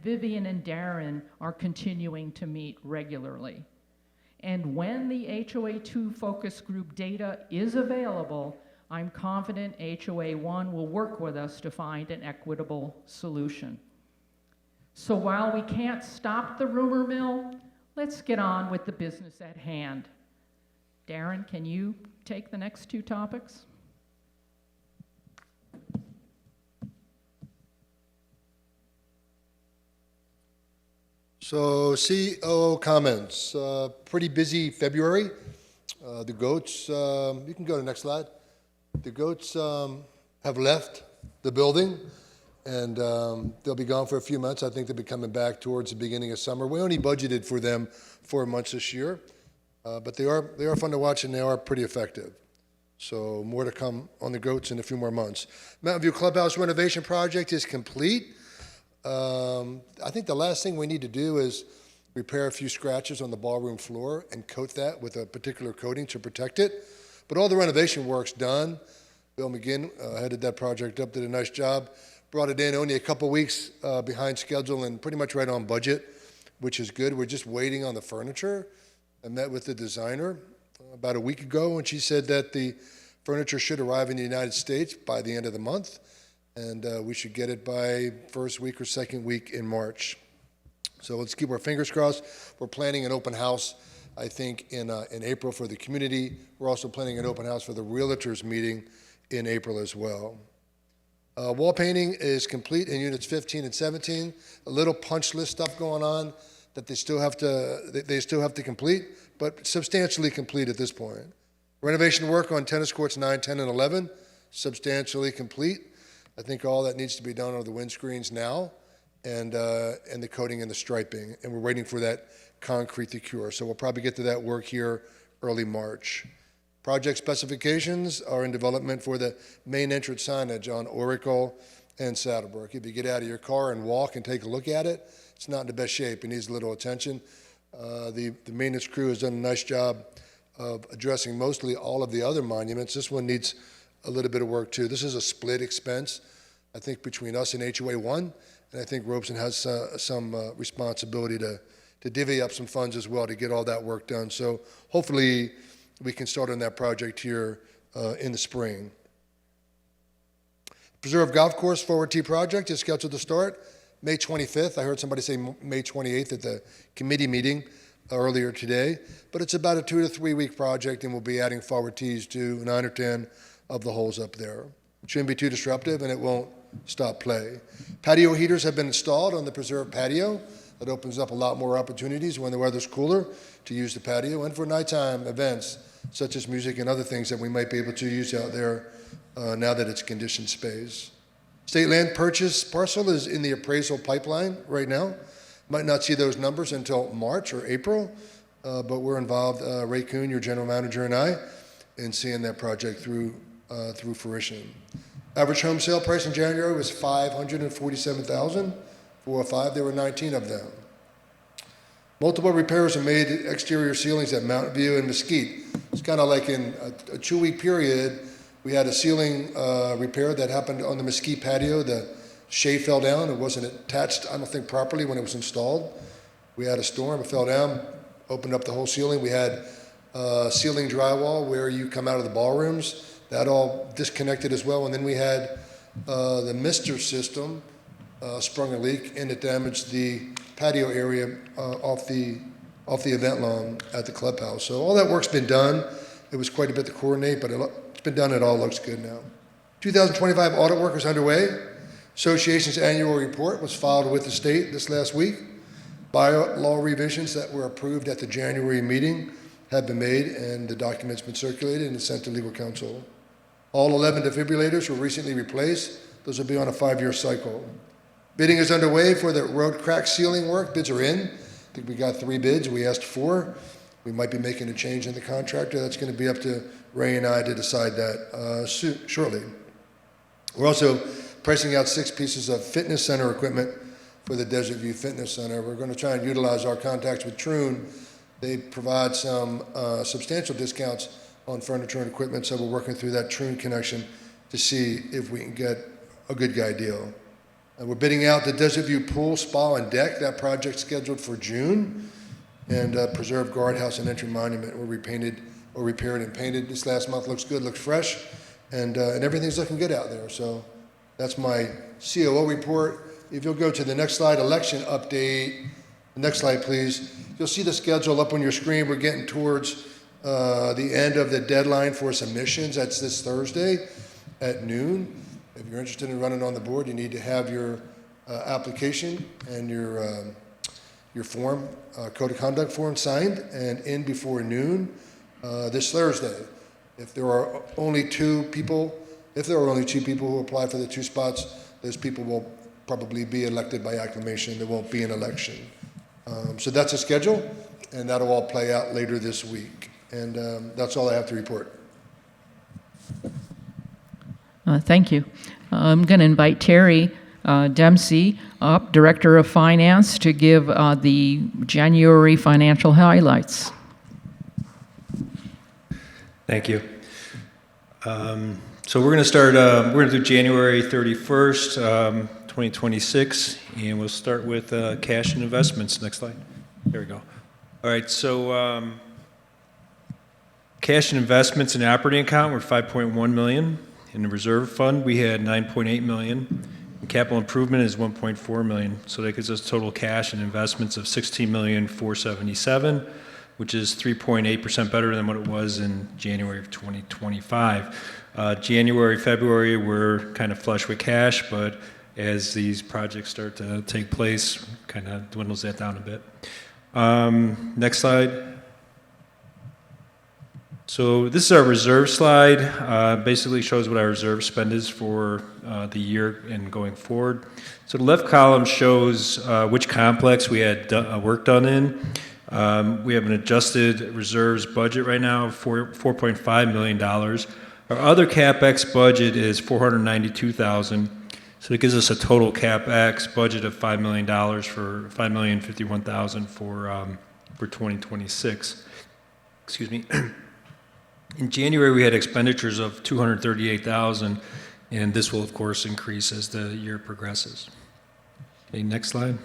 Vivian and Darren are continuing to meet regularly. And when the HOA2 focus group data is available, I'm confident HOA1 will work with us to find an equitable solution. So while we can't stop the rumor mill, let's get on with the business at hand. Darren, can you take the next two topics? So COO comments. Pretty busy February. The goats, you can go to the next slide. The goats have left the building, and they'll be gone for a few months. I think they'll be coming back towards the beginning of summer. We only budgeted for them 4 months this year, but they are fun to watch, and they are pretty effective. So more to come on the goats in a few more months. Mountain View Clubhouse renovation project is complete. I think the last thing we need to do is repair a few scratches on the ballroom floor and coat that with a particular coating to protect it. But all the renovation work's done. Bill McGinn headed that project up, did a nice job. Brought it in only a couple weeks behind schedule and pretty much right on budget, which is good. We're just waiting on the furniture. I met with the designer about a week ago, and she said that the furniture should arrive in the United States by the end of the month, and we should get it by first week or second week in March. So let's keep our fingers crossed. We're planning an open house, I think, in April for the community. We're also planning an open house for the realtors meeting in April as well. Wall painting is complete in units 15 and 17. A little punch list stuff going on that they still have to complete, but substantially complete at this point. Renovation work on tennis courts 9, 10, and 11, substantially complete. I think all that needs to be done are the windscreens now and the coating and the striping, and we're waiting for that concrete to cure. So we'll probably get to that work here early March. Project specifications are in development for the main entrance signage on Oracle and Saddlebrook. If you get out of your car and walk and take a look at it, it's not in the best shape. It needs a little attention. The maintenance crew has done a nice job of addressing mostly all of the other monuments. This one needs a little bit of work too. This is a split expense, I think, between us and HOA1, and I think Robeson has some responsibility to divvy up some funds as well to get all that work done. So hopefully we can start on that project here in the spring. Preserve Golf Course Forward Tee project is scheduled to start May 25th. I heard somebody say May 28th at the committee meeting earlier today, but it's about a 2 to 3 week project, and we'll be adding forward tees to 9 or 10 of the holes up there. It shouldn't be too disruptive, and it won't stop play. Patio heaters have been installed on the preserved patio. That opens up a lot more opportunities when the weather's cooler to use the patio, and for nighttime events such as music and other things that we might be able to use out there now that it's conditioned space. State land purchase parcel is in the appraisal pipeline right now. Might not see those numbers until March or April, but we're involved, Ray Kuhn, your general manager, and I, in seeing that project through fruition. Average home sale price in January was $547,405. There were 19 of them. Multiple repairs are made to exterior ceilings at Mountain View and Mesquite. It's kind of like in a 2 week period, we had a ceiling repair that happened on the Mesquite patio. The shade fell down. It wasn't attached, I don't think, properly when it was installed. We had a storm, it fell down, opened up the whole ceiling. We had ceiling drywall where you come out of the ballrooms. That all disconnected as well. And then we had the mister system sprung a leak, and it damaged the patio area off the event lawn at the clubhouse. So all that work's been done. It was quite a bit to coordinate, but it's been done. It all looks good now. 2025 audit work is underway. Association's annual report was filed with the state this last week. Bylaw revisions that were approved at the January meeting have been made, and the document's been circulated and sent to legal counsel. All 11 defibrillators were recently replaced. Those will be on a 5-year cycle. Bidding is underway for the road crack sealing work. Bids are in. I think we got 3 bids. We asked 4. We might be making a change in the contractor. That's going to be up to Ray and I to decide that shortly. We're also pricing out 6 pieces of fitness center equipment for the Desert View Fitness Center. We're going to try and utilize our contacts with Troon. They provide some substantial discounts on furniture and equipment, so we're working through that Troon connection to see if we can get a good guy deal. We're bidding out the Desert View Pool, Spa, and Deck. That project's scheduled for June. And Preserve Guardhouse and Entry Monument were repainted or repaired and painted this last month. Looks good, looks fresh, and everything's looking good out there. So that's my COO report. If you'll go to the next slide, election update. The next slide, please. You'll see the schedule up on your screen. We're getting towards the end of the deadline for submissions. That's this Thursday at noon. If you're interested in running on the board, you need to have your application and your form, code of conduct form signed and in before noon this Thursday. If there are only two people who apply for the 2 spots, those people will probably be elected by acclamation. There won't be an election. So that's a schedule, and that'll all play out later this week. And that's all I have to report. Thank you. I'm going to invite Terry Dempsey up, Director of Finance, to give the January financial highlights. Thank you. So we're going to start, we're going to do January 31st, 2026, and we'll start with cash and investments. Next slide. There we go. All right, so cash and investments in the operating account were $5.1 million. In the reserve fund, we had $9.8 million. And capital improvement is $1.4 million. So that gives us total cash and investments of $16,477,000, which is 3.8% better than what it was in January of 2025. January, February, we're kind of flush with cash, but as these projects start to take place, kind of dwindles that down a bit. Next slide. So this is our reserve slide. Basically shows what our reserve spend is for the year and going forward. So the left column shows which complex we had work done in. We have an adjusted reserves budget right now of $4.5 million. Our other CapEx budget is $492,000. So it gives us a total CapEx budget of $5 million for $5,051,000 for 2026. Excuse me. In January, we had expenditures of $238,000, and this will, of course, increase as the year progresses. Okay, next slide.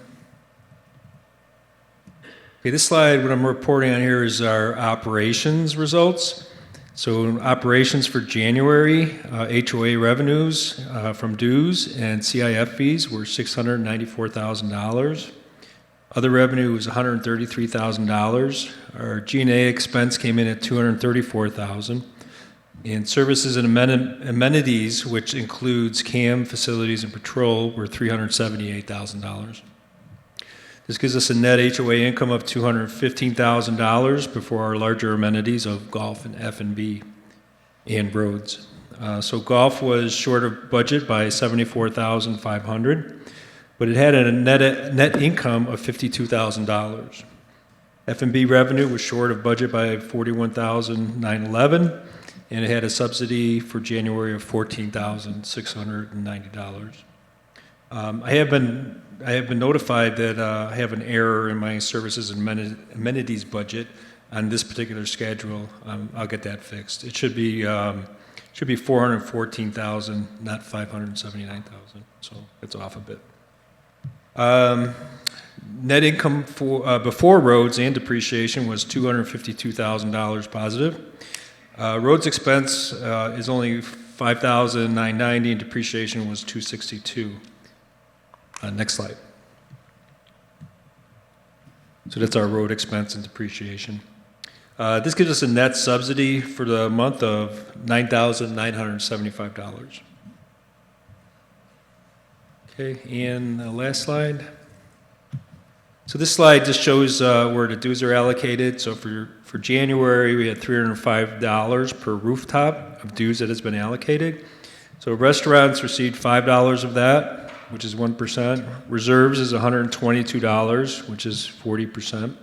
Okay, this slide, what I'm reporting on here is our operations results. So in operations for January, HOA revenues from dues and CIF fees were $694,000. Other revenue was $133,000. Our G&A expense came in at $234,000. And services and amenities, which includes CAM, facilities, and patrol, were $378,000. This gives us a net HOA income of $215,000 before our larger amenities of golf and F&B and roads. So golf was short of budget by $74,500. But it had a net income of $52,000. F&B revenue was short of budget by $41,911, and it had a subsidy for January of $14,690. I have been notified that I have an error in my services and amenities budget on this particular schedule. I'll get that fixed. It should be $414,000, not $579,000. So it's off a bit. Net income for before roads and depreciation was $252,000 positive. Roads expense is only $5,990, and depreciation was $262. Next slide. So that's our road expense and depreciation. This gives us a net subsidy for the month of $9,975. Okay, and the last slide. So this slide just shows where the dues are allocated. So for January, we had $305 per rooftop of dues that has been allocated. So restaurants received $5 of that, which is 1%. Reserves is $122, which is 40%.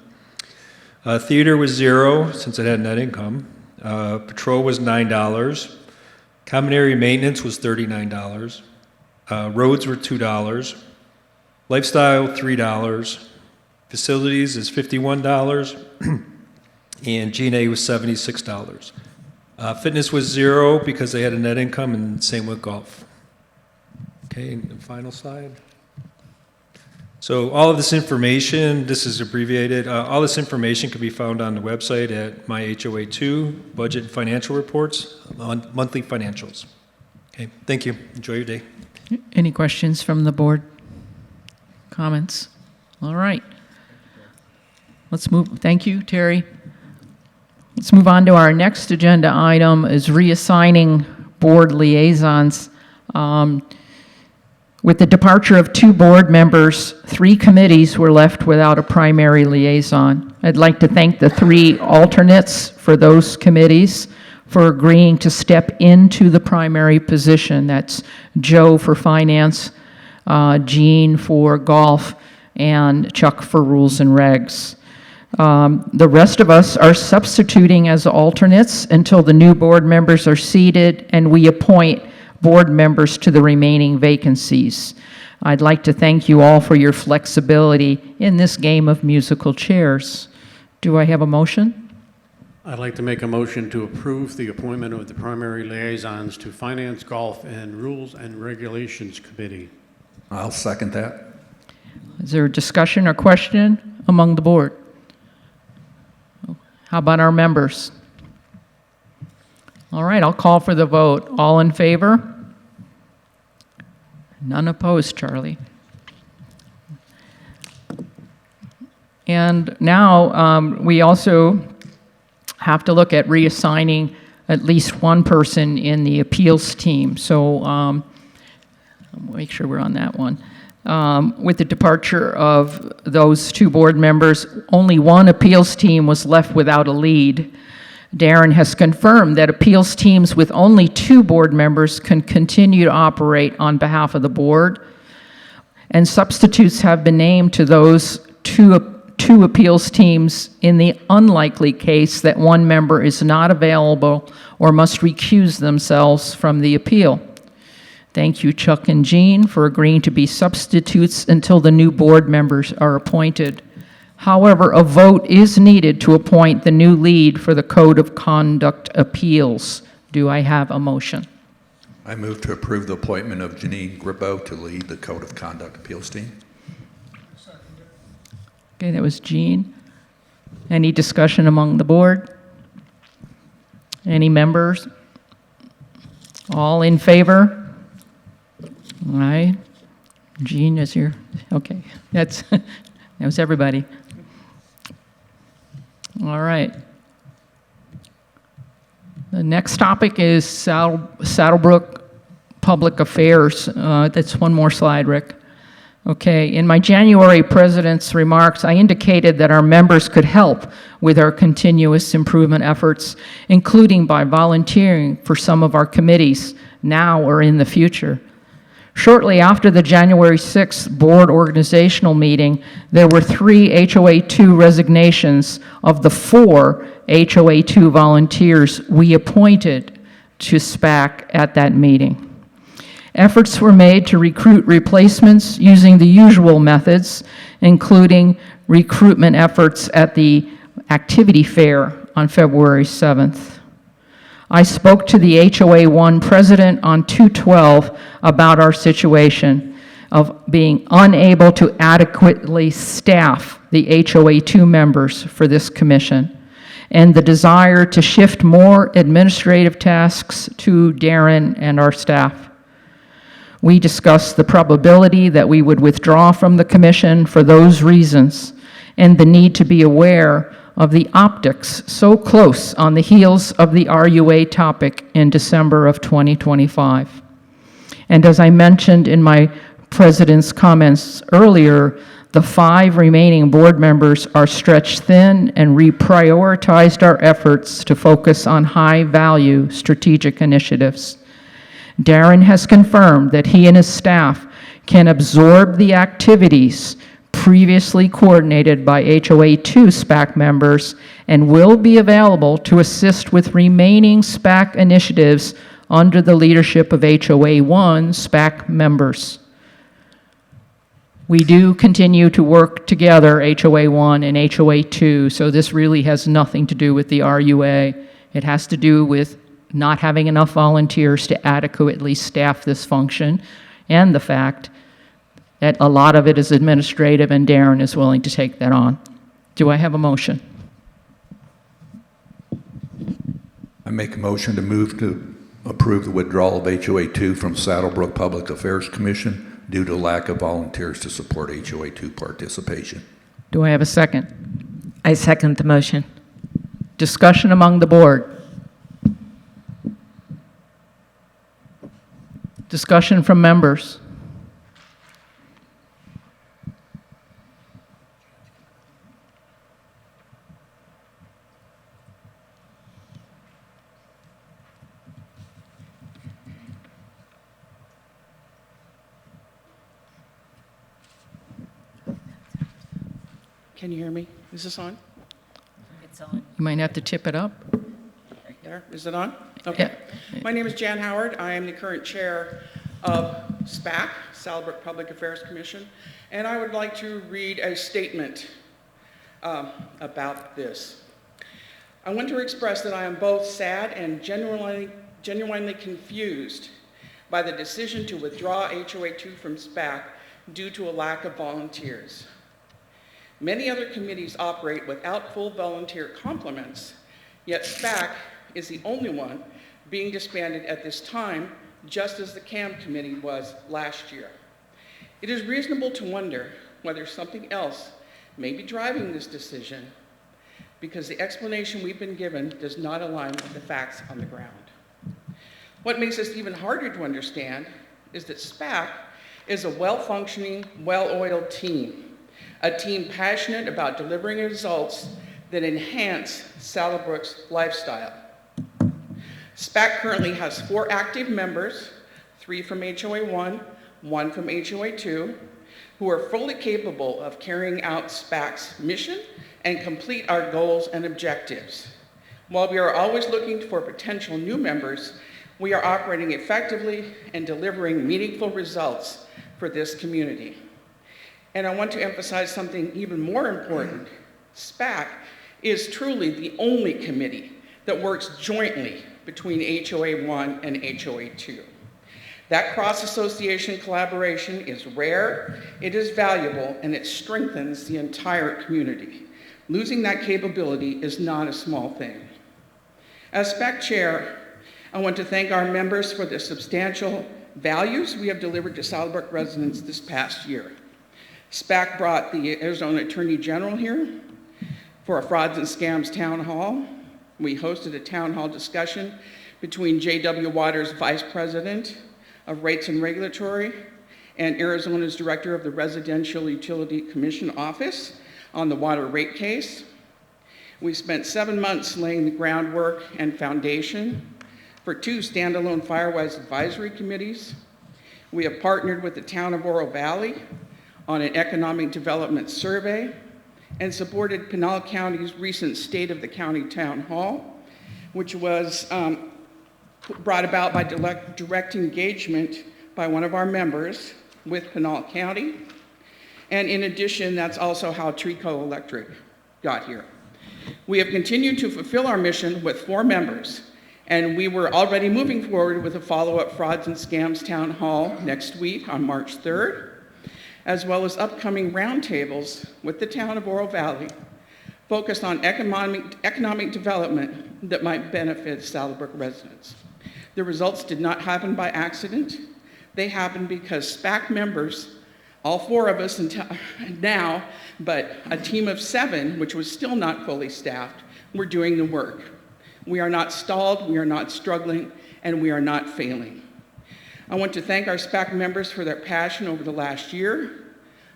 Theater was $0, since it had net income. Patrol was $9. Common area maintenance was $39. Roads were $2. Lifestyle, $3. Facilities is $51. And G&A was $76. Fitness was $0 because they had a net income, and same with golf. Okay, and the final slide. So all of this information, this is abbreviated, all this information can be found on the website at My HOA2, Budget and Financial Reports, monthly financials. Okay, thank you. Enjoy your day. Any questions from the board? Comments? All right. Let's move. Thank you, Terry. Let's move on to our next agenda item is reassigning board liaisons. With the departure of 2 board members, 3 committees were left without a primary liaison. I'd like to thank the 3 alternates for those committees for agreeing to step into the primary position. That's Joe for finance, Jean for golf, and Chuck for rules and regs. The rest of us are substituting as alternates until the new board members are seated and we appoint board members to the remaining vacancies. I'd like to thank you all for your flexibility in this game of musical chairs. Do I have a motion? I'd like to make a motion to approve the appointment of the primary liaisons to Finance, Golf, and Rules and Regulations Committee. I'll second that. Is there a discussion or question among the board? How about our members? All right, I'll call for the vote. All in favor? None opposed, Charlie. And now we also have to look at reassigning at least one person in the appeals team. So I'll make sure we're on that one. With the departure of those 2 board members, only one appeals team was left without a lead. Darren has confirmed that appeals teams with only 2 board members can continue to operate on behalf of the board, and substitutes have been named to those two appeals teams in the unlikely case that one member is not available or must recuse themselves from the appeal. Thank you, Chuck and Jean, for agreeing to be substitutes until the new board members are appointed. However, a vote is needed to appoint the new lead for the Code of Conduct Appeals. Do I have a motion? I move to approve the appointment of Janine Gribbo to lead the Code of Conduct Appeals team. Okay, that was Jean. Any discussion among the board? Any members? All in favor? All right. Jean is here. Okay, that was everybody. All right. The next topic is Saddlebrook Public Affairs. That's one more slide, Rick. Okay, in my January president's remarks, I indicated that our members could help with our continuous improvement efforts, including by volunteering for some of our committees now or in the future. Shortly after the January 6th board organizational meeting, there were 3 HOA2 resignations of the 4 HOA2 volunteers we appointed to SPAC at that meeting. Efforts were made to recruit replacements using the usual methods, including recruitment efforts at the activity fair on February 7th. I spoke to the HOA1 president on 2/12 about our situation of being unable to adequately staff the HOA2 members for this commission, and the desire to shift more administrative tasks to Darren and our staff. We discussed the probability that we would withdraw from the commission for those reasons, and the need to be aware of the optics so close on the heels of the RUA topic in December of 2025. And as I mentioned in my president's comments earlier, the 5 remaining board members are stretched thin and reprioritized our efforts to focus on high-value strategic initiatives. Darren has confirmed that he and his staff can absorb the activities previously coordinated by HOA2 SPAC members and will be available to assist with remaining SPAC initiatives under the leadership of HOA1 SPAC members. We do continue to work together, HOA1 and HOA2, so this really has nothing to do with the RUA. It has to do with not having enough volunteers to adequately staff this function, and the fact That a lot of it is administrative, and Darren is willing to take that on. Do I have a motion? I make a motion to move to approve the withdrawal of HOA 2 from Saddlebrook Public Affairs Commission due to lack of volunteers to support HOA 2 participation. Do I have a second? I second the motion. Discussion among the board. Discussion from members. Can you hear me? Is this on? You might have to tip it up. Right there. Is it on? Okay. My name is Jan Howard. I am the current chair of SPAC, Saddlebrook Public Affairs Commission, and I would like to read a statement about this. I want to express that I am both sad and genuinely confused by the decision to withdraw HOA 2 from SPAC due to a lack of volunteers. Many other committees operate without full volunteer complements, yet SPAC is the only one being disbanded at this time, just as the CAM committee was last year. It is reasonable to wonder whether something else may be driving this decision, because the explanation we've been given does not align with the facts on the ground. What makes this even harder to understand is that SPAC is a well-functioning, well-oiled team, a team passionate about delivering results that enhance Saddlebrook's lifestyle. SPAC currently has 4 active members, 3 from HOA 1, 1 from HOA 2, who are fully capable of carrying out SPAC's mission and complete our goals and objectives. While we are always looking for potential new members, we are operating effectively and delivering meaningful results for this community. And I want to emphasize something even more important. SPAC is truly the only committee that works jointly between HOA 1 and HOA 2. That cross-association collaboration is rare, it is valuable, and it strengthens the entire community. Losing that capability is not a small thing. As SPAC chair, I want to thank our members for the substantial values we have delivered to Saddlebrook residents this past year. SPAC brought the Arizona Attorney General here for a Frauds and Scams Town Hall. We hosted a town hall discussion between J.W. Waters, Vice President of Rates and Regulatory, and Arizona's Director of the Residential Utility Commission Office on the water rate case. We spent 7 months laying the groundwork and foundation for 2 standalone Firewise advisory committees. We have partnered with the town of Oro Valley on an economic development survey and supported Pinal County's recent State of the County Town Hall, which was brought about by direct engagement by one of our members with Pinal County. And in addition, that's also how Trico Electric got here. We have continued to fulfill our mission with 4 members, and we were already moving forward with a follow-up Frauds and Scams Town Hall next week on March 3rd, as well as upcoming roundtables with the town of Oro Valley, focused on economic development that might benefit Saddlebrook residents. The results did not happen by accident. They happened because SPAC members, all 4 of us now, but a team of 7, which was still not fully staffed, were doing the work. We are not stalled, we are not struggling, and we are not failing. I want to thank our SPAC members for their passion over the last year.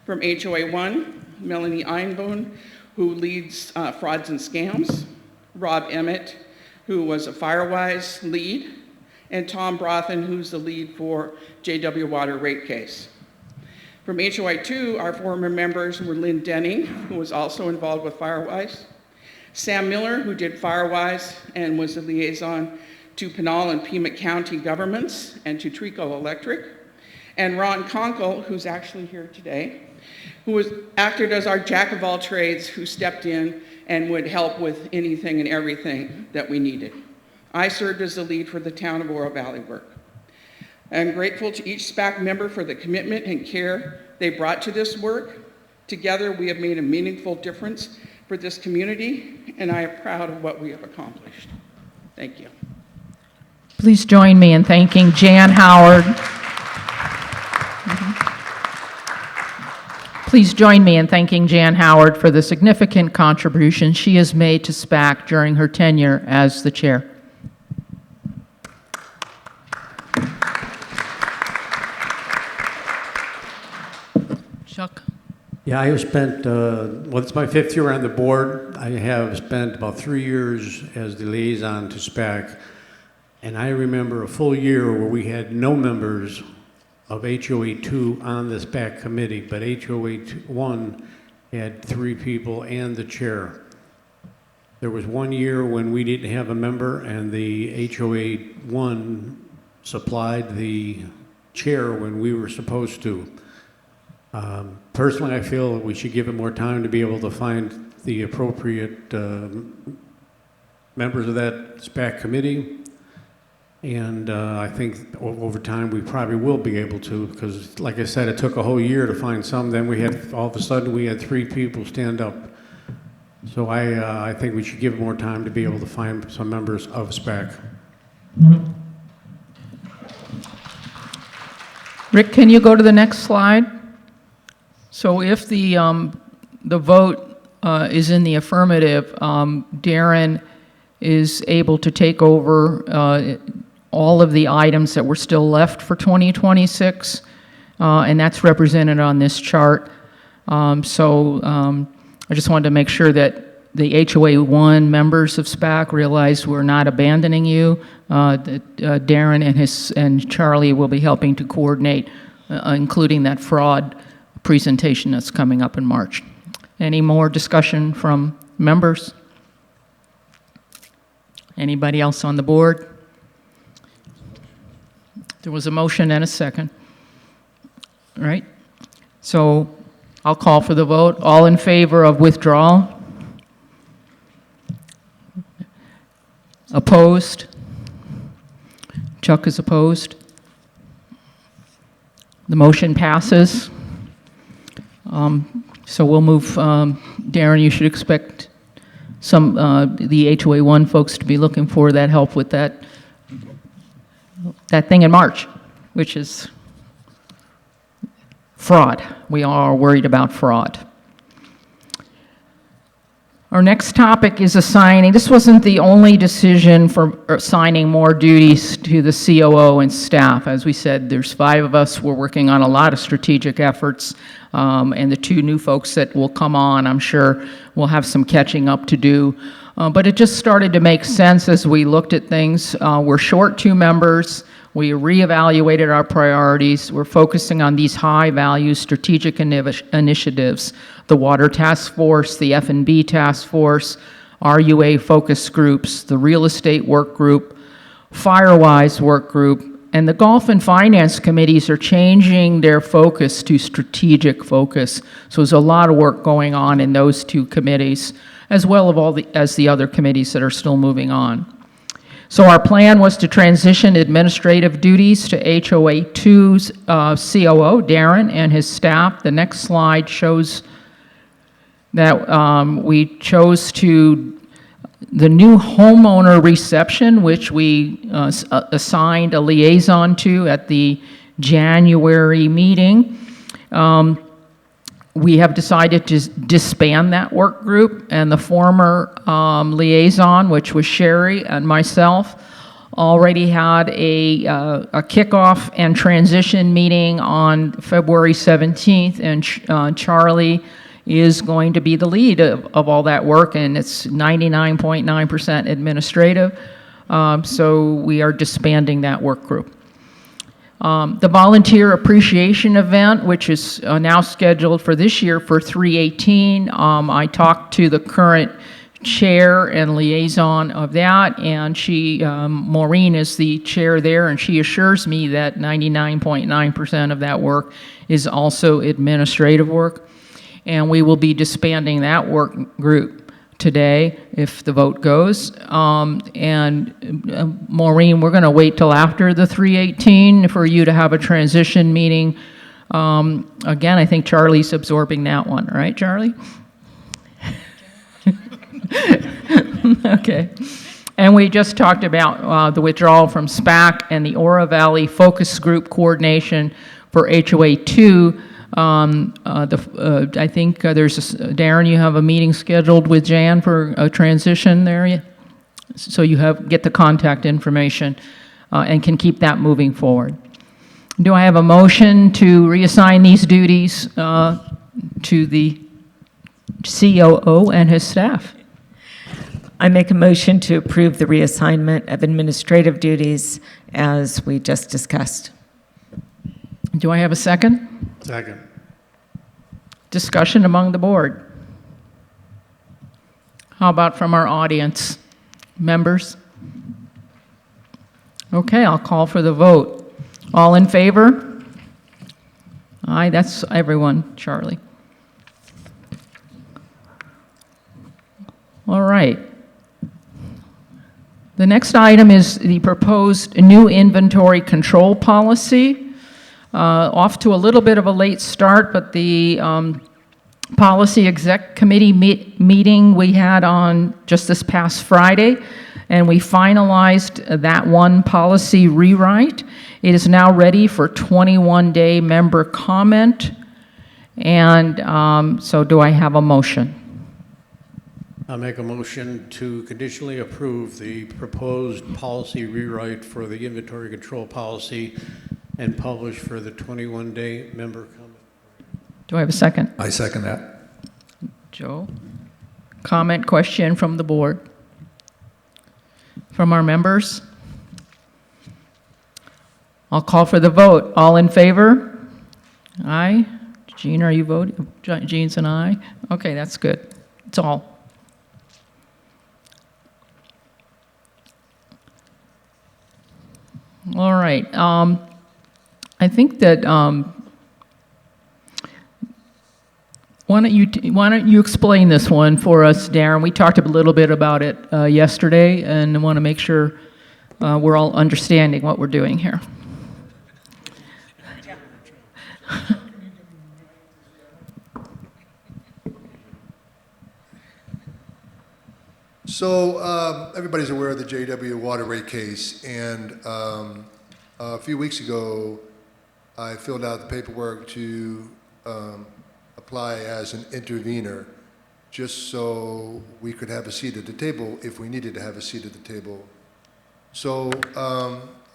From HOA 1, Melanie Einbone, who leads Frauds and Scams, Rob Emmett, who was a Firewise lead, and Tom Brothen, who's the lead for J.W. Water rate case. From HOA 2, our former members were Lynn Denning, who was also involved with Firewise, Sam Miller, who did Firewise and was the liaison to Pinal and Pima County governments and to Trico Electric, and Ron Conkle, who's actually here today, who acted as our jack of all trades, who stepped in and would help with anything and everything that we needed. I served as the lead for the town of Oro Valley work. I'm grateful to each SPAC member for the commitment and care they brought to this work. Together, we have made a meaningful difference for this community, and I am proud of what we have accomplished. Thank you. Please join me in thanking Jan Howard. Please join me in thanking Jan Howard for the significant contribution she has made to SPAC during her tenure as the chair. Chuck? Yeah, I have spent, well, it's my 5th year on the board. I have spent about 3 years as the liaison to SPAC, and I remember a full year where we had no members of HOA2 on the SPAC committee, but HOA1 had 3 people and the chair. There was 1 year when we didn't have a member, and the HOA1 supplied the chair when we were supposed to. Personally, I feel that we should give it more time to be able to find the appropriate members of that SPAC committee. And I think over time we probably will be able to, because like I said, it took a whole year to find some. Then we had, all of a sudden, we had 3 people stand up. So I think we should give it more time to be able to find some members of SPAC. Rick, can you go to the next slide? So if the vote is in the affirmative, Darren is able to take over all of the items that were still left for 2026, and that's represented on this chart. I just wanted to make sure that the HOA1 members of SPAC realize we're not abandoning you. That Darren and Charlie will be helping to coordinate, including that fraud presentation that's coming up in March. Any more discussion from members? Anybody else on the board? There was a motion and a second. All right. So I'll call for the vote. All in favor of withdrawal? Opposed? Chuck is opposed. The motion passes. So we'll move, Darren, you should expect the HOA1 folks to be looking for that help with that thing in March, which is fraud. We are worried about fraud. Our next topic is assigning, this wasn't the only decision for assigning more duties to the COO and staff. As we said, there's 5 of us. We're working on a lot of strategic efforts, and the 2 new folks that will come on, I'm sure, will have some catching up to do. But it just started to make sense as we looked at things. We're short 2 members. We reevaluated our priorities. We're focusing on these high-value strategic initiatives, the Water Task Force, the F&B Task Force, RUA focus groups, the Real Estate Work Group, Firewise Work Group, and the Golf and Finance Committees are changing their focus to strategic focus. So there's a lot of work going on in those 2 committees, as well as the other committees that are still moving on. So our plan was to transition administrative duties to HOA2's COO, Darren, and his staff. The next slide shows that we chose the new homeowner reception, which we assigned a liaison to at the January meeting. We have decided to disband that work group, and the former liaison, which was Sherry and myself, already had a kickoff and transition meeting on February 17th, and Charlie is going to be the lead of all that work, and it's 99.9% administrative. So we are disbanding that work group. The volunteer appreciation event, which is now scheduled for this year for 3/18, I talked to the current chair and liaison of that, and Maureen is the chair there, and she assures me that 99.9% of that work is also administrative work, and we will be disbanding that work group today if the vote goes. Maureen, we're going to wait till after the 3/18 for you to have a transition meeting Again, I think Charlie's absorbing that one, right, Charlie? Okay. And we just talked about the withdrawal from SPAC and the Ora Valley Focus Group coordination for HOA 2. I think Darren, you have a meeting scheduled with Jan for a transition there, so you get the contact information and can keep that moving forward. Do I have a motion to reassign these duties to the COO and his staff? I make a motion to approve the reassignment of administrative duties as we just discussed. Do I have a second? Second. Discussion among the board. How about from our audience members? Okay, I'll call for the vote. All in favor? Aye, that's everyone, Charlie. All right. The next item is the proposed new inventory control policy. Off to a little bit of a late start, but the policy exec committee meeting we had on just this past Friday, and we finalized that one policy rewrite. It is now ready for 21-day member comment, and so do I have a motion? I'll make a motion to conditionally approve the proposed policy rewrite for the inventory control policy and publish for the 21-day member comment. Do I have a second? I second that. Joe? Comment, question from the board? From our members? I'll call for the vote. All in favor? Aye. Jean, are you voting? Jean's an aye. Okay, that's good. It's all. All right. I think that why don't you explain this one for us, Darren? We talked a little bit about it yesterday, and I want to make sure we're all understanding what we're doing here. So everybody's aware of the JW water rate case, and a few weeks ago, I filled out the paperwork to apply as an intervener, just so we could have a seat at the table if we needed to have a seat at the table. So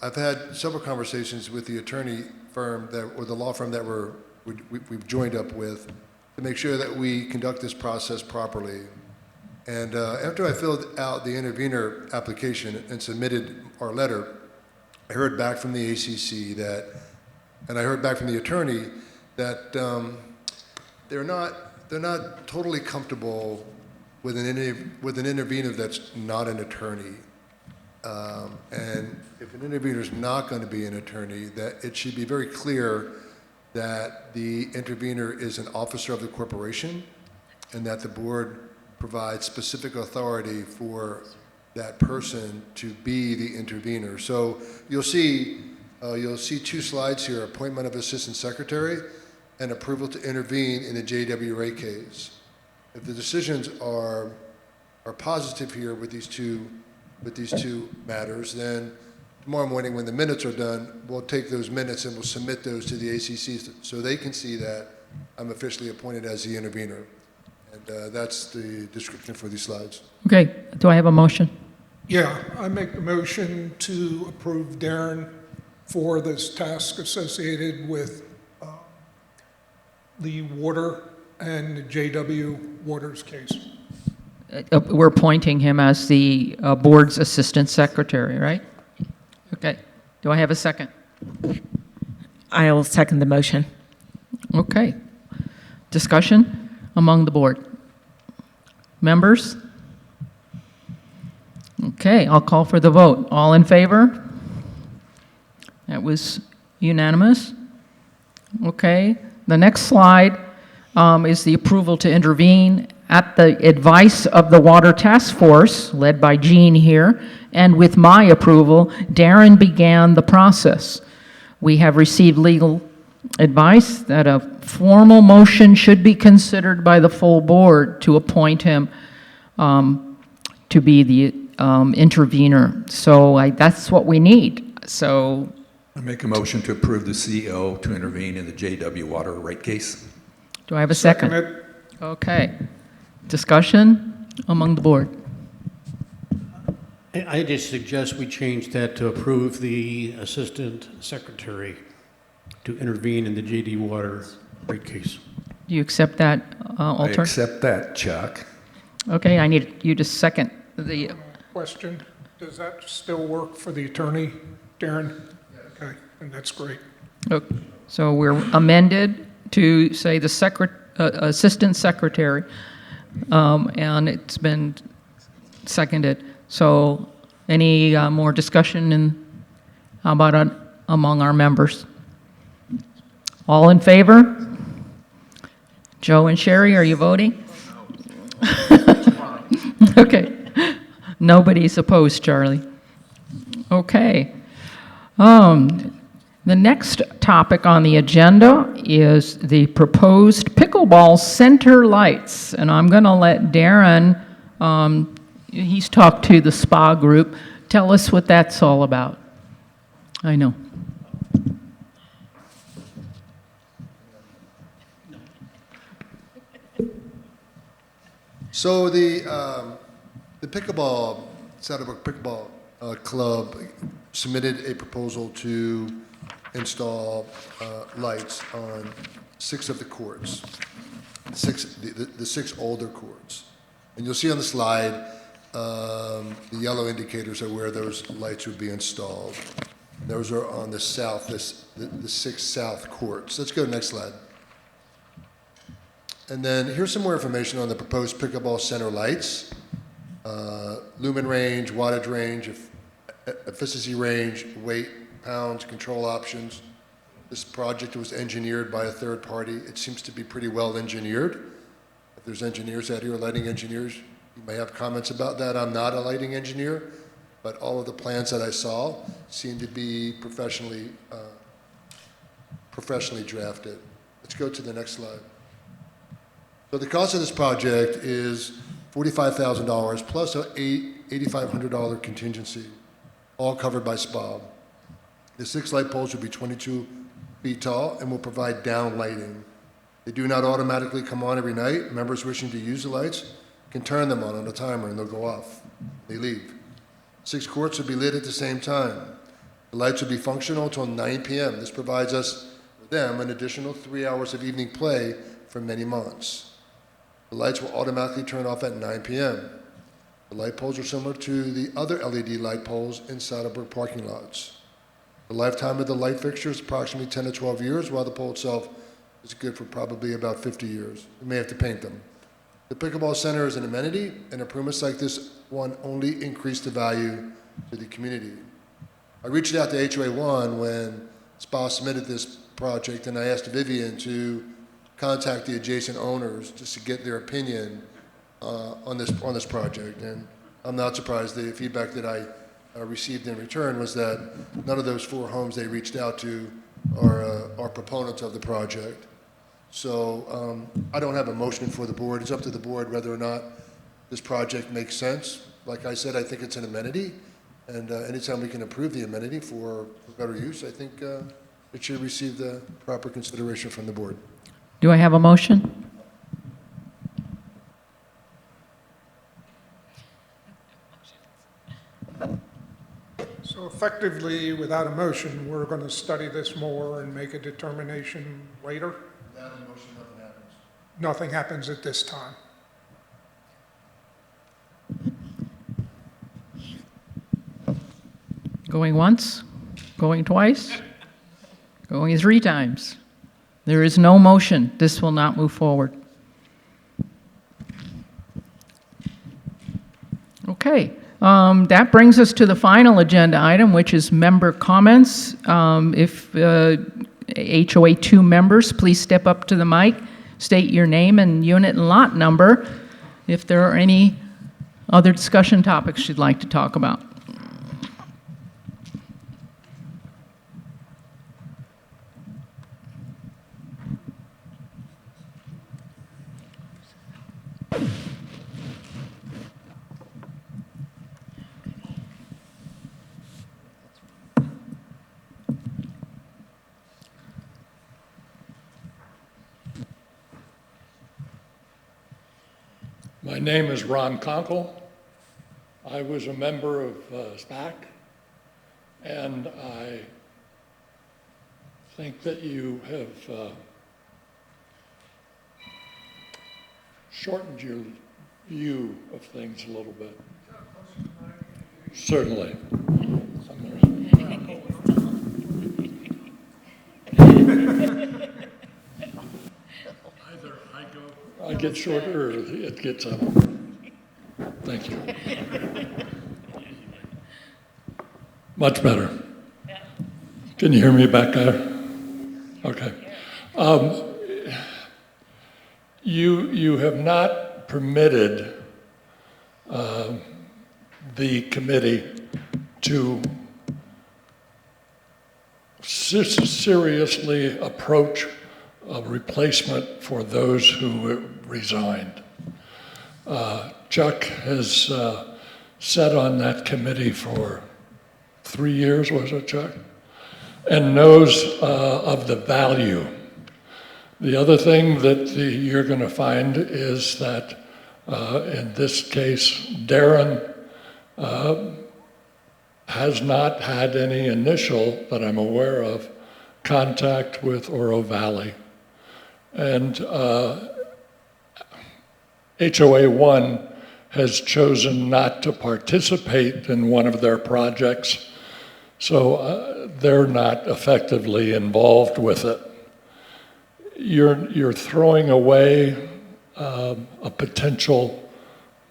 I've had several conversations with the attorney firm or the law firm that we've joined up with to make sure that we conduct this process properly. And after I filled out the intervener application and submitted our letter, I heard back from the ACC and I heard back from the attorney that they're not totally comfortable with an intervener that's not an attorney. And if an intervener is not going to be an attorney, that it should be very clear that the intervener is an officer of the corporation, and that the board provides specific authority for that person to be the intervener. So you'll see two slides here: appointment of assistant secretary and approval to intervene in the JWA case. If the decisions are positive here with these two matters, then tomorrow morning when the minutes are done, we'll take those minutes and we'll submit those to the ACC so they can see that I'm officially appointed as the intervener. And that's the description for these slides. Okay, do I have a motion? Yeah, I make the motion to approve Darren for this task associated with the water and the JW Waters case. We're appointing him as the board's assistant secretary, right? Okay. Do I have a second? I'll second the motion. Okay. Discussion among the board. Members? Okay, I'll call for the vote. All in favor? That was unanimous. Okay. The next slide is the approval to intervene. At the advice of the Water Task Force, led by Jean here, and with my approval, Darren began the process. We have received legal advice that a formal motion should be considered by the full board to appoint him to be the intervener. So that's what we need. So I make a motion to approve the CEO to intervene in the JW Water rate case. do I have a second? Second it. Okay. Discussion among the board. I just suggest we change that to approve the assistant secretary to intervene in the JD Water rate case. Do you accept that I alternative? accept that, Chuck. Okay, I need you to second the, Question, does that still work for the attorney, Darren? Okay, and that's great. okay. So we're amended to say the assistant secretary, and it's been seconded. So any more discussion how about among our members? All in favor? Joe and Sherry, are you voting? Okay. Nobody's opposed, Charlie. Okay. The next topic on the agenda is the proposed pickleball center lights. And I'm going to let Darren, he's talked to the spa group, tell us what that's all about. I know. So the Saddlebrook Pickleball Club submitted a proposal to install lights on 6 of the courts, the 6 older courts. And you'll see on the slide, the yellow indicators are where those lights would be installed. Those are on the south, the 6 south courts. Let's go to the next slide. And then here's some more information on the proposed pickleball center lights. Lumen range, wattage range, efficiency range, weight, pounds, control options. This project was engineered by a third party. It seems to be pretty well engineered. If there's engineers out here, lighting engineers, you may have comments about that. I'm not a lighting engineer, but all of the plans that I saw seem to be professionally drafted. Let's go to the next slide. So the cost of this project is $45,000 plus an $8,500 contingency, all covered by SPA. The 6 light poles will be 22 feet tall and will provide down lighting. They do not automatically come on every night. Members wishing to use the lights can turn them on a timer and they'll go off. They leave. 6 courts will be lit at the same time. The lights will be functional until 9 p.m. This provides them an additional 3 hours of evening play for many months. The lights will automatically turn off at 9 p.m. The light poles are similar to the other LED light poles in Saddlebrook parking lots. The lifetime of the light fixture is approximately 10 to 12 years, while the pole itself is good for probably about 50 years. We may have to paint them. The pickleball center is an amenity, and improvements like this one only increase the value to the community. I reached out to HOA1 when SPA submitted this project, and I asked Vivian to contact the adjacent owners just to get their opinion on this project. And I'm not surprised. The feedback that I received in return was that none of those 4 homes they reached out to are proponents of the project. So I don't have a motion for the board. It's up to the board whether or not this project makes sense. Like I said, I think it's an amenity, and anytime we can improve the amenity for better use, I think it should receive the proper consideration from the board. Do I have a motion? So effectively, without a motion, we're going to study this more and make a determination later? Without a motion, nothing happens. Nothing happens at this time. Going once? Going twice? Going 3 times? There is no motion. This will not move forward. Okay. That brings us to the final agenda item, which is member comments. If HOA 2 members, please step up to the mic, state your name and unit and lot number. If there are any other discussion topics you'd like to talk about. My name is Ron Conkle. I was a member of SPAC, and I think that you have shortened your view of things a little bit. Certainly. Either I get shorter or it gets up. Thank you. Much better. Can you hear me back there? Okay. You have not permitted the committee to seriously approach a replacement for those who resigned. Chuck has sat on that committee for 3 years, was it, Chuck? And knows of the value. The other thing that you're going to find is that in this case, Darren has not had any initial, that I'm aware of, contact with Oro Valley. And HOA 1 has chosen not to participate in one of their projects, so they're not effectively involved with it. You're throwing away a potential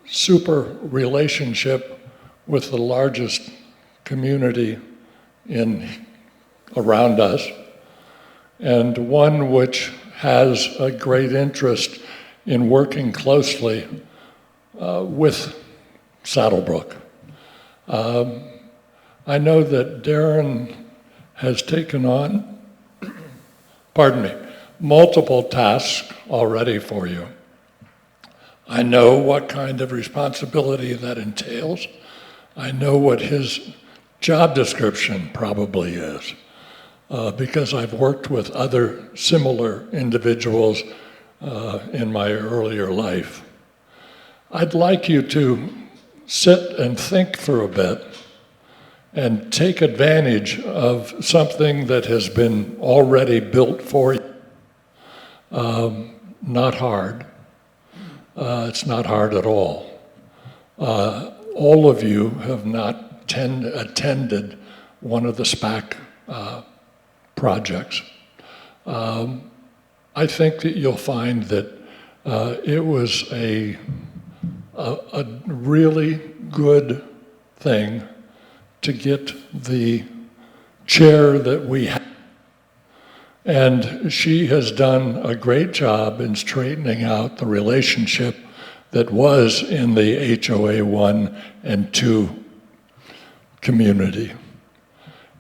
super relationship with the largest community around us, and one which has a great interest in working closely with Saddlebrook. I know that Darren has taken on, pardon me, multiple tasks already for you. I know what kind of responsibility that entails. I know what his job description probably is, because I've worked with other similar individuals in my earlier life. I'd like you to sit and think for a bit and take advantage of something that has been already built for you. Not hard. It's not hard at all. All of you have not attended one of the SPAC projects. I think that you'll find that it was a really good thing to get the chair that we have. And she has done a great job in straightening out the relationship that was in the HOA 1 and 2 community.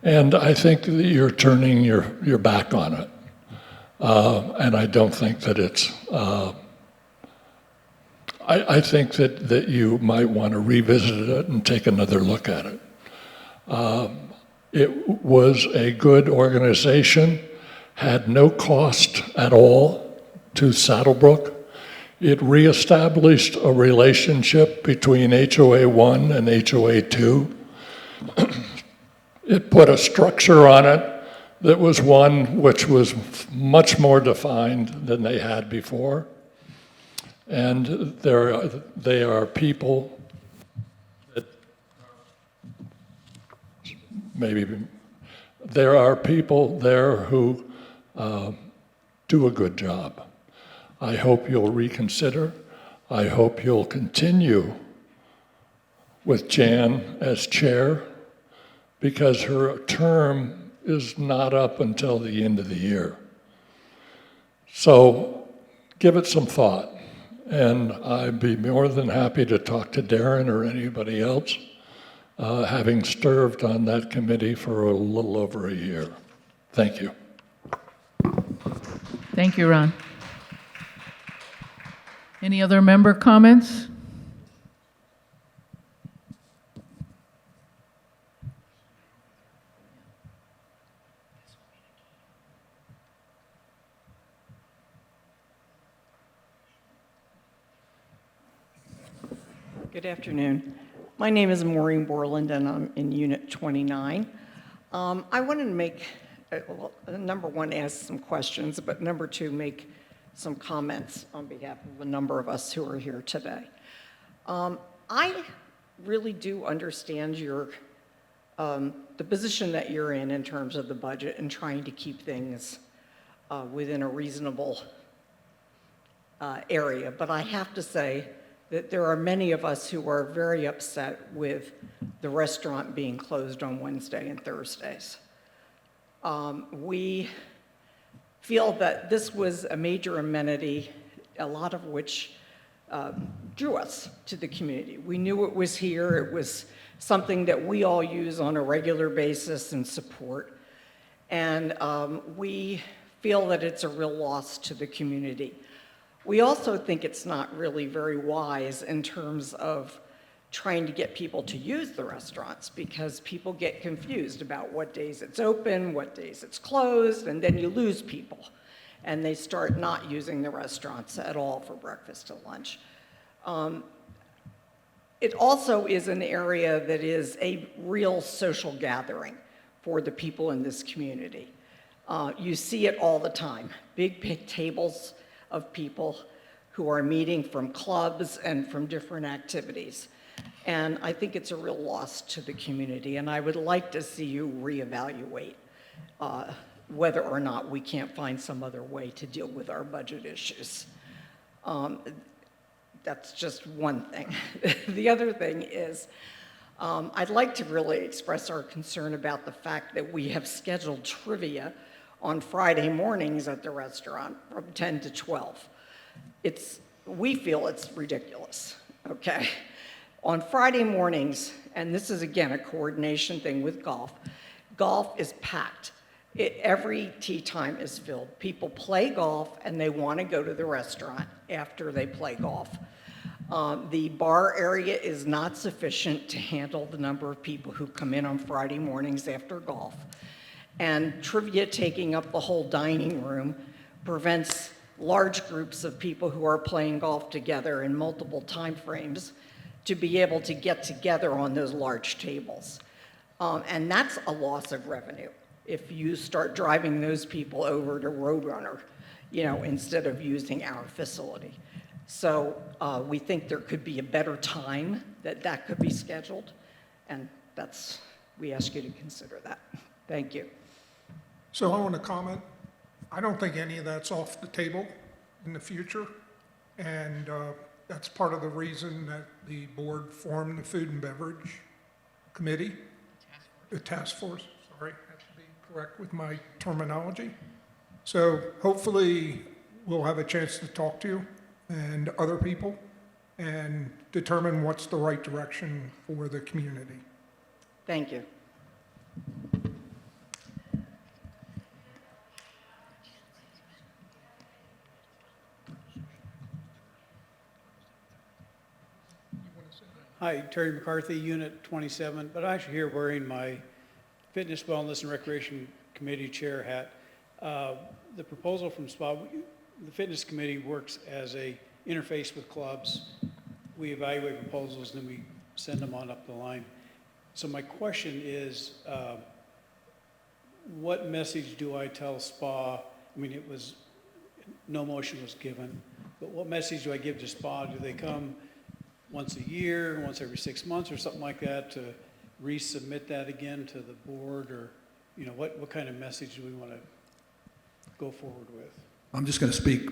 And I think that you're turning your back on it. And I don't think that it's, I think that you might want to revisit it and take another look at it. It was a good organization, had no cost at all to Saddlebrook. It reestablished a relationship between HOA 1 and HOA 2. It put a structure on it that was one which was much more defined than they had before. And they are people that there are people there who do a good job. I hope you'll reconsider. I hope you'll continue with Jan as chair, because her term is not up until the end of the year. So give it some thought, and I'd be more than happy to talk to Darren or anybody else, having served on that committee for a little over a year. Thank you. Thank you, Ron. Any other member comments? Good afternoon. My name is Maureen Borland, and I'm in Unit 29. I wanted to make, number one, ask some questions, but number two, make some comments on behalf of a number of us who are here today. I really do understand your, the position that you're in terms of the budget and trying to keep things within a reasonable area, but I have to say that there are many of us who are very upset with the restaurant being closed on Wednesday and Thursdays. We feel that this was a major amenity, a lot of which drew us to the community. We knew it was here. It was something that we all use on a regular basis and support. And we feel that it's a real loss to the community. We also think it's not really very wise in terms of trying to get people to use the restaurants, because people get confused about what days it's open, what days it's closed, and then you lose people. And they start not using the restaurants at all for breakfast and lunch. It also is an area that is a real social gathering for the people in this community. You see it all the time, big tables of people who are meeting from clubs and from different activities. And I think it's a real loss to the community, and I would like to see you reevaluate whether or not we can't find some other way to deal with our budget issues. That's just one thing. The other thing is, I'd like to really express our concern about the fact that we have scheduled trivia on Friday mornings at the restaurant from 10 to 12. We feel it's ridiculous, okay? On Friday mornings, and this is again a coordination thing with golf is packed. Every tea time is filled. People play golf and they want to go to the restaurant after they play golf. The bar area is not sufficient to handle the number of people who come in on Friday mornings after golf. And trivia taking up the whole dining room prevents large groups of people who are playing golf together in multiple time frames to be able to get together on those large tables. And that's a loss of revenue if you start driving those people over to Roadrunner, instead of using our facility. So we think there could be a better time that could be scheduled, and we ask you to consider that. Thank you. So I want to comment. I don't think any of that's off the table in the future, and that's part of the reason that the board formed the Food and Beverage Committee, the task force, sorry, I have to be correct with my terminology. So hopefully we'll have a chance to talk to you and other people and determine what's the right direction for the community. Thank you. Hi, Terry McCarthy, Unit 27, but I'm actually here wearing my Fitness, Wellness, and Recreation Committee Chair hat. The proposal from SPA, the Fitness Committee works as a interface with clubs. We evaluate proposals, then we send them on up the line. So my question is, what message do I tell SPA? I mean, no motion was given, but what message do I give to SPA? Do they come once a year, once every 6 months or something like that to resubmit that again to the board, or what kind of message do we want to go forward with? I'm just going to speak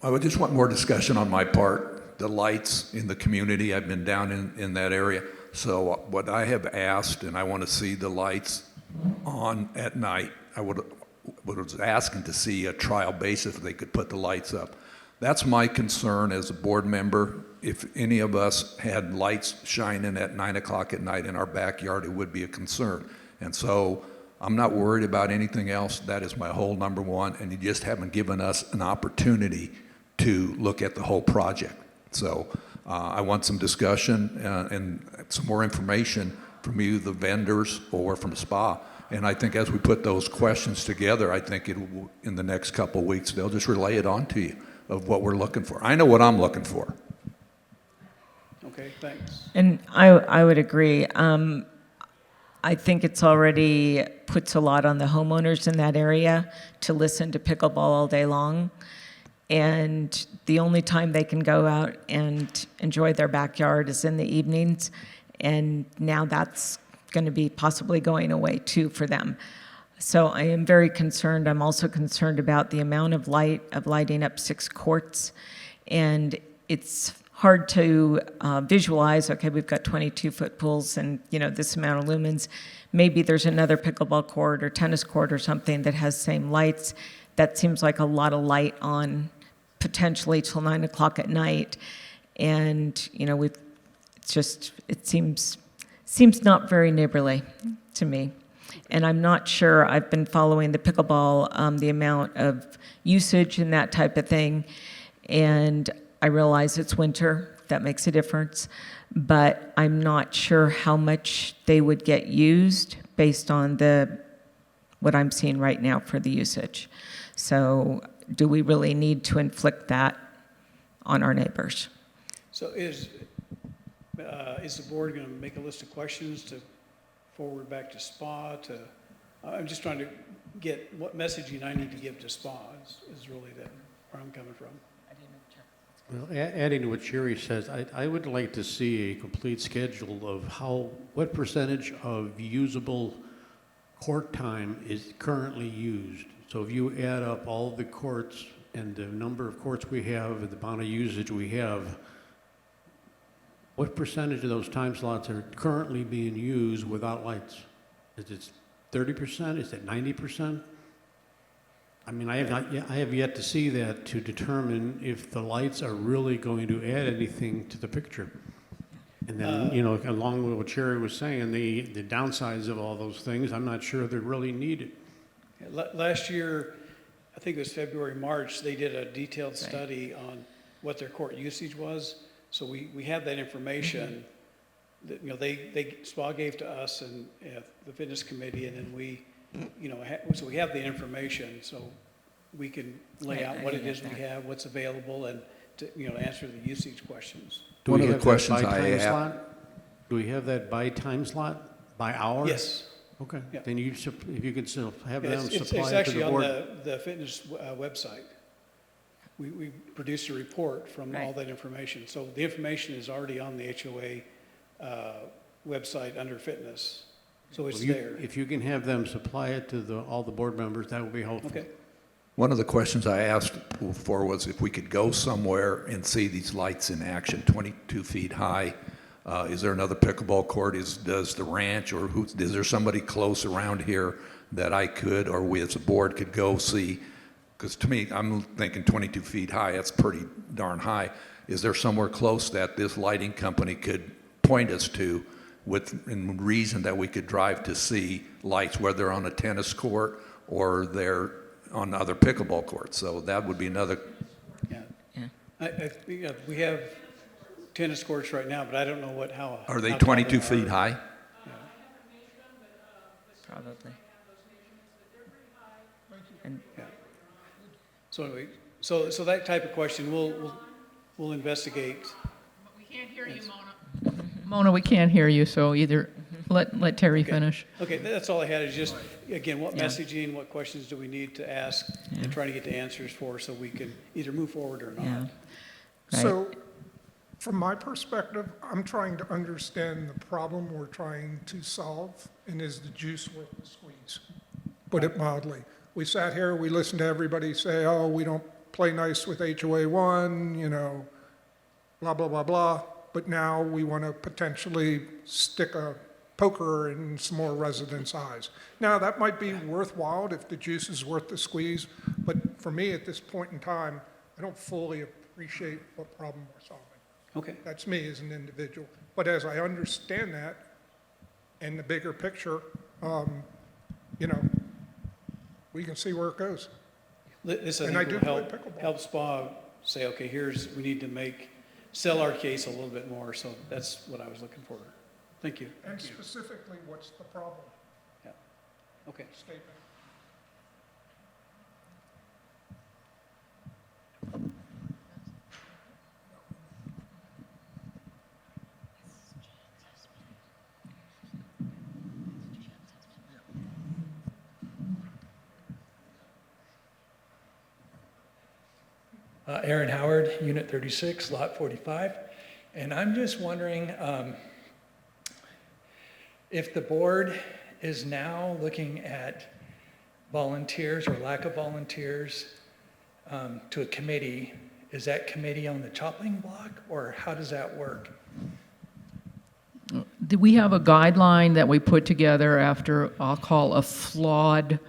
I would just want more discussion on my part. The lights in the community, I've been down in that area. So what I have asked, and I want to see the lights on at night, I was asking to see a trial basis if they could put the lights up. That's my concern as a board member. If any of us had lights shining at 9 o'clock at night in our backyard, it would be a concern. And so I'm not worried about anything else. That is my whole number one. And you just haven't given us an opportunity to look at the whole project. So I want some discussion and some more information from you, the vendors, or from SPA. And I think as we put those questions together, I think in the next couple of weeks, they'll just relay it on to you of what we're looking for. I know what I'm looking for. Okay, thanks. And I would agree. I think it's already puts a lot on the homeowners in that area to listen to pickleball all day long. And the only time they can go out and enjoy their backyard is in the evenings. And now that's going to be possibly going away too for them. So I am very concerned. I'm also concerned about the amount of lighting up 6 courts. And it's hard to visualize, okay, we've got 22-foot pools and, this amount of lumens. Maybe there's another pickleball court or tennis court or something that has same lights. That seems like a lot of light on potentially till 9 o'clock at night. And, it seems not very neighborly to me. And I'm not sure, I've been following the pickleball, the amount of usage and that type of thing. And I realize it's winter, that makes a difference, but I'm not sure how much they would get used based on what I'm seeing right now for the usage. So do we really need to inflict that on our neighbors? So is the board going to make a list of questions to forward back to SPA I'm just trying to get what messaging I need to give to SPA is really where I'm coming from. Well, adding to what Sherry says, I would like to see a complete schedule of what percentage of usable court time is currently used. So if you add up all the courts and the number of courts we have and the amount of usage we have, what percentage of those time slots are currently being used without lights? Is it 30%? Is it 90%? I mean, I have yet to see that to determine if the lights are really going to add anything to the picture. And then, along with what Sherry was saying, the downsides of all those things, I'm not sure they're really needed. Last year, I think it was February, March, they did a detailed study on what their court usage was. So we have that information that, SPA gave to us and the fitness committee, and then we, so we have the information, so we can lay out what it is we have, what's available, and to, answer the usage questions. One of the questions I have. Do we have that by time slot, by hour? Yes. Okay. Yeah. Then if you could still have them It's supply it to actually the on board. the fitness website. We produced a report from all that information. So the information is already on the HOA website under fitness. So it's there. If you can have them supply it to all the board members, that would be helpful. Okay. One of the questions I asked for was if we could go somewhere and see these lights in action, 22 feet high. Is there another pickleball court? Does the ranch or is there somebody close around here that I could or we as a board could go see? Because to me, I'm thinking 22 feet high, that's pretty darn high. Is there somewhere close that this lighting company could point us to in reason that we could drive to see lights, whether on a tennis court or they're on other pickleball courts? So that would be another. Yeah. We have tennis courts right now, but I don't know how. Are they how 22 tall feet are. high? Probably. So anyway, so that type of question we'll investigate. We can't hear you, Mona. Mona, we can't hear you, so either let Terry finish. Okay, that's all I had is just, again, what messaging, what questions do we need to ask and trying to get the answers for so we can either move forward or not. Yeah. Right. So, from my perspective, I'm trying to understand the problem we're trying to solve, and is the juice worth the squeeze? Put it mildly. We sat here, we listened to everybody say, oh, we don't play nice with HOA 1, blah, blah, blah, blah. But now we want to potentially stick a poker in some more residents' eyes. Now, that might be worthwhile if the juice is worth the squeeze, but for me at this point in time, I don't fully appreciate what problem we're solving. Okay. That's me as an individual. But as I understand that and the bigger picture, we can see where it goes. This I And think I do will play pickleball. help SPA say, okay, we need to sell our case a little bit more. So that's what I was looking for. Thank you. And specifically, what's the problem Yeah. Okay. statement? Aaron Howard, Unit 36, Lot 45. And I'm just wondering if the board is now looking at volunteers or lack of volunteers to a committee. Is that committee on the chopping block, or how does that work? We have a guideline that we put together after, I'll call, a flawed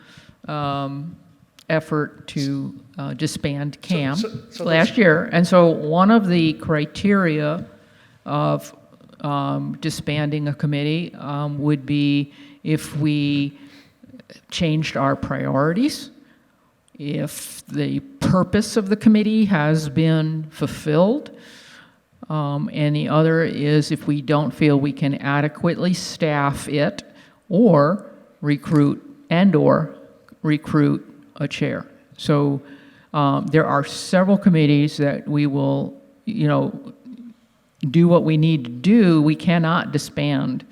effort to disband camp so last year. And so one of the criteria of disbanding a committee would be if we changed our priorities, if the purpose of the committee has been fulfilled, and the other is if we don't feel we can adequately staff it or recruit a chair. So there are several committees that we will, do what we need to do. We cannot disband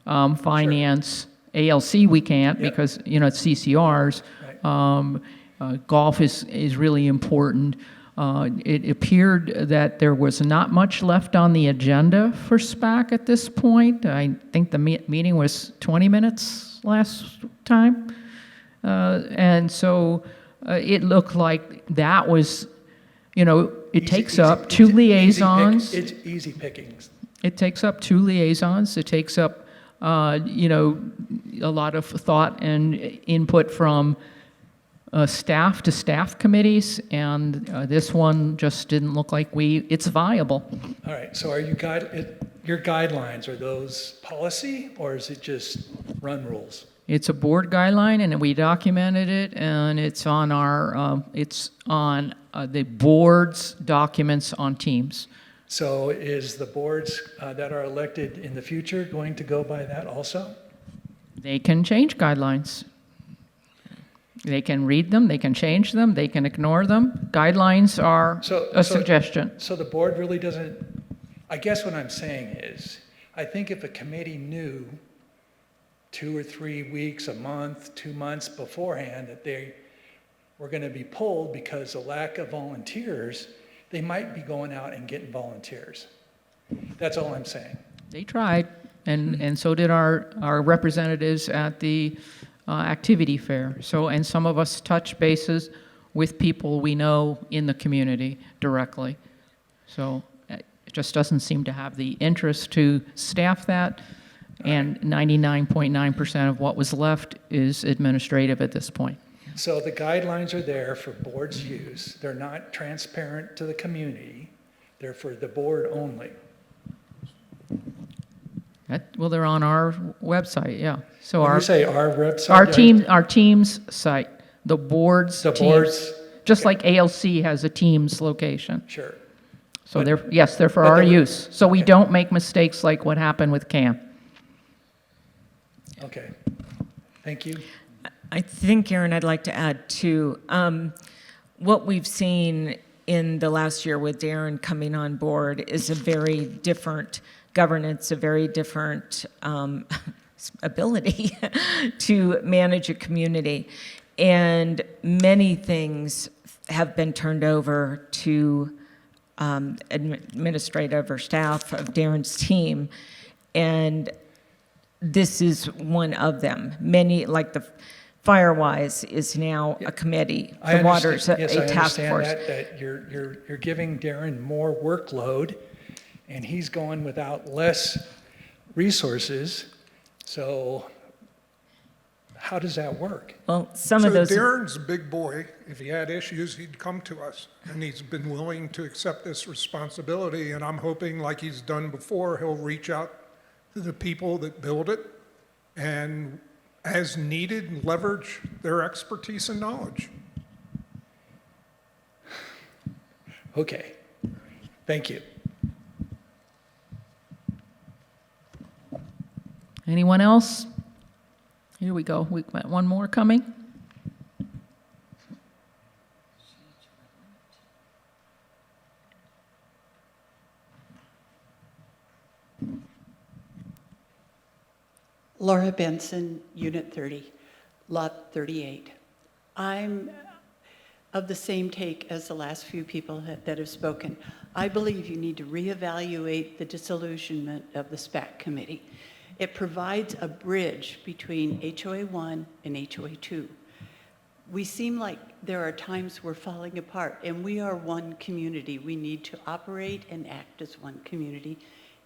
finance. ALC we can't because, it's CCRs. Right. Golf is really important. It appeared that there was not much left on the agenda for SPAC at this point. I think the meeting was 20 minutes last time. And so it looked like that was, it takes up two liaisons. It's easy pickings. It takes up two liaisons. It takes up, a lot of thought and input from staff to staff committees, and this one just didn't look like it's viable. All right, so are your guidelines, are those policy, or is it just run rules? It's a board guideline, and we documented it, and it's on the board's documents on Teams. So is the boards that are elected in the future going to go by that also? They can change guidelines. They can read them, they can change them, they can ignore them. Guidelines are a suggestion. So the board really doesn't, I guess what I'm saying is, I think if a committee knew 2 or 3 weeks, a month, 2 months beforehand that they were going to be pulled because of lack of volunteers, they might be going out and getting volunteers. That's all I'm saying. They tried, and so did our representatives at the activity fair. So, and some of us touch bases with people we know in the community directly. So it just doesn't seem to have the interest to staff that, and 99.9% of what was left is administrative at this point. So the guidelines are there for board's use. They're not transparent to the community. They're for the board only. Well, they're on our website, yeah. So When you say our website? our Teams site, the board's Teams. Just like ALC has a Teams location. Sure. So they're for our use. So we don't make mistakes like what happened with CAM. Okay. Thank you. I think, Aaron, I'd like to add too, what we've seen in the last year with Darren coming on board is a very different governance, a very different ability to manage a community. And many things have been turned over to administrative or staff of Darren's team. And this is one of them. Many, like the Firewise is now a committee. The Water's a task force. I understand that you're giving Darren more workload, and he's going without less resources. So how does that work? Well, some of those. Darren's a big boy. If he had issues, he'd come to us, and he's been willing to accept this responsibility. And I'm hoping, like he's done before, he'll reach out to the people that build it, and as needed, leverage their expertise and knowledge. Okay. Thank you. Anyone else? Here we go. We've got one more coming. Laura Benson, Unit 30, Lot 38. I'm of the same take as the last few people that have spoken. I believe you need to reevaluate the disillusionment of the SPAC committee. It provides a bridge between HOA 1 and HOA 2. We seem like there are times we're falling apart, and we are one community. We need to operate and act as one community,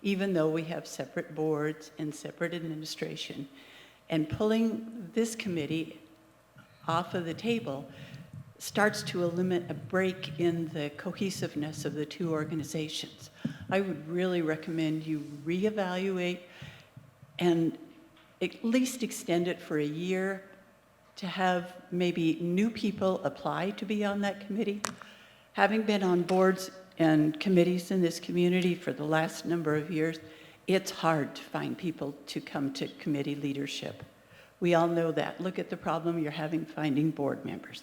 even though we have separate boards and separate administration. And pulling this committee off of the table starts to eliminate a break in the cohesiveness of the two organizations. I would really recommend you reevaluate and at least extend it for a year to have maybe new people apply to be on that committee. Having been on boards and committees in this community for the last number of years, it's hard to find people to come to committee leadership. We all know that. Look at the problem you're having finding board members.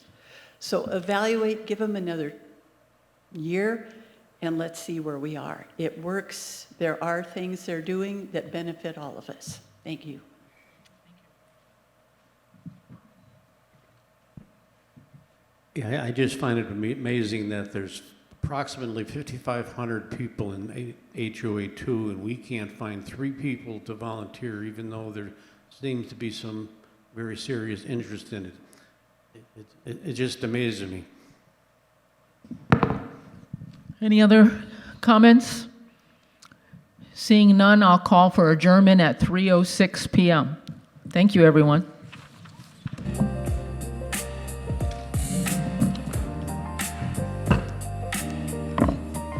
So evaluate, give them another year, and let's see where we are. It works. There are things they're doing that benefit all of us. Thank you. Yeah, I just find it amazing that there's approximately 5,500 people in HOA 2, and we can't find 3 people to volunteer, even though there seems to be some very serious interest in it. It just amazes me. Any other comments? Seeing none, I'll call for adjournment at 3:06 p.m. Thank you, everyone.